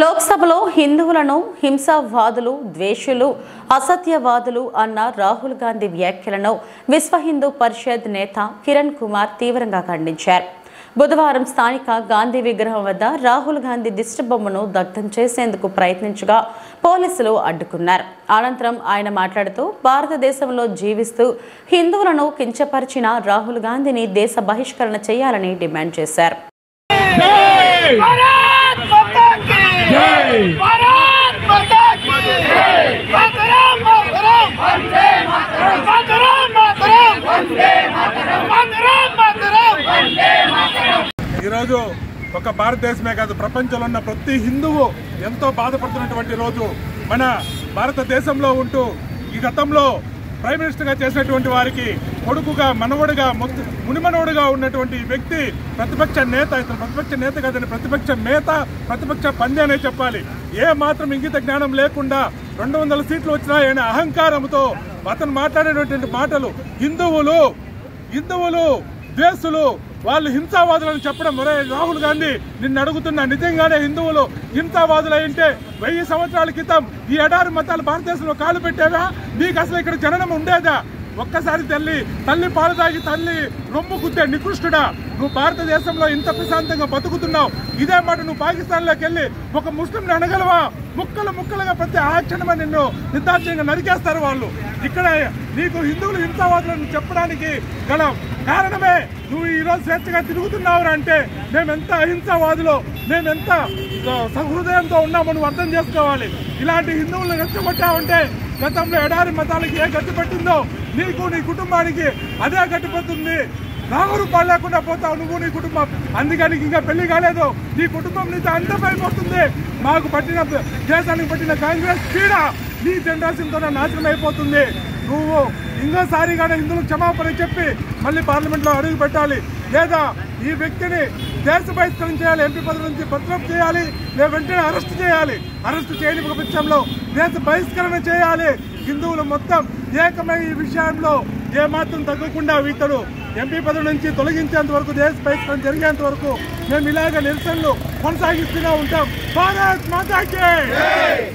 లోక్సభలో హిందువులను హింసావాదులు, ద్వేషులు, అసత్యవాదులు అన్న రాహుల్ గాంధీ వ్యాఖ్యలను విశ్వ హిందూ పరిషత్ నేత కిరణ్ కుమార్ తీవ్రంగా ఖండించారు. బుధవారం స్థానిక గాంధీ విగ్రహం వద్ద రాహుల్ గాంధీ దిష్టిబొమ్మను దగ్ధం చేసేందుకు ప్రయత్నించగా పోలీసులు అడ్డుకున్నారు. అనంతరం ఆయన మాట్లాడుతూ భారతదేశంలో జీవిస్తూ హిందువులను కించపరిచిన రాహుల్ గాంధీని దేశ బహిష్కరణ చేయాలని డిమాండ్ చేశారు. ఈరోజు ఒక భారతదేశమే కాదు, ప్రపంచంలో ఉన్న ప్రతి హిందువు ఎంతో బాధపడుతున్నటువంటి రోజు. మన భారతదేశంలో ఉంటూ ఈ గతంలో ప్రైమ్ మినిస్టర్గా చేసినటువంటి వారికి కొడుకుగా, మనవడుగా, మునిమనవుడుగా ఉన్నటువంటి వ్యక్తి ప్రతిపక్ష నేత. ఇతను ప్రతిపక్ష నేత కాదని ప్రతిపక్ష మేత, ప్రతిపక్ష పంది అనే చెప్పాలి. ఏ మాత్రం ఇంగిత జ్ఞానం లేకుండా 200 సీట్లు వచ్చినాయనే అహంకారంతో అతను మాట్లాడేటువంటి మాటలు హిందువులు ద్వేషులు, వాళ్ళు హింసావాదులను చెప్పడం. రాహుల్ గాంధీ నిన్ను అడుగుతున్నా, నిజంగానే హిందువులు హింసావాదులు అయింటే 1000 సంవత్సరాల క్రితం ఈ ఎడారి మతాలు భారతదేశంలో కాలు పెట్టావా? నీకు అసలు ఇక్కడ జననం ఉండేదా? ఒక్కసారి తల్లి పాలు తాగి తల్లి రొమ్ము గుద్దే నికృష్టుడా, నువ్వు భారతదేశంలో ఇంత ప్రశాంతంగా బతుకుతున్నావు. ఇదే మాట నువ్వు పాకిస్తాన్లోకి వెళ్ళి ఒక ముస్లింని అనగలవా? ముక్కలుగా ప్రతి ఆక్షణమే నిన్ను నిర్దాక్షిణ్యంగా నరికేస్తారు వాళ్ళు. ఇక్కడ నీకు హిందువులు హింసావాదులను చెప్పడానికి గల కారణమే నువ్వు ఈరోజు స్వేచ్ఛగా తిరుగుతున్నావు అంటే మేమెంత అహింసావాదులో, మేమెంత సహృదయంతో ఉన్నామో నువ్వు అర్థం చేసుకోవాలి. ఇలాంటి హిందువులను రెచ్చగొట్టావంటే గతంలో ఎడారి మతాలకి ఏ గట్టి పట్టిందో నీకు, నీ కుటుంబానికి అదే గట్టి పడుతుంది. నామరూపాలు లేకుండా పోతావు నువ్వు, నీ కుటుంబం. అందుకని ఇంకా పెళ్లి కాలేదు, నీ కుటుంబం నీతో అంతమైపోతుంది. మాకు పట్టిన దేశానికి పట్టిన కాంగ్రెస్ పీడ నీ జనరేషన్తోనే నాశనం అయిపోతుంది. నువ్వు ఇంకోసారిగానే హిందువులకు క్షమాపణ చెప్పి మళ్ళీ పార్లమెంట్లో అడుగు పెట్టాలి, లేదా ఈ వ్యక్తిని దేశ బహిష్కరణ చేయాలి, ఎంపీ పదవి నుంచి బర్తరఫ్ చేయాలి, లేదా వెంటనే అరెస్ట్ చేయాలి. అరెస్ట్ చేయని పక్షంలో దేశ బహిష్కరణ చేయాలి. హిందువులు మొత్తం ఏకమై ఈ విషయంలో ఏమాత్రం తగ్గకుండా ఇతడు ఎంపీ పదవి నుంచి తొలగించేంత వరకు, దేశ బహిష్కరణ జరిగేంత వరకు మేము ఇలాగ నిరసనలు కొనసాగిస్తూనే ఉంటాం. భారత్ మాతాకి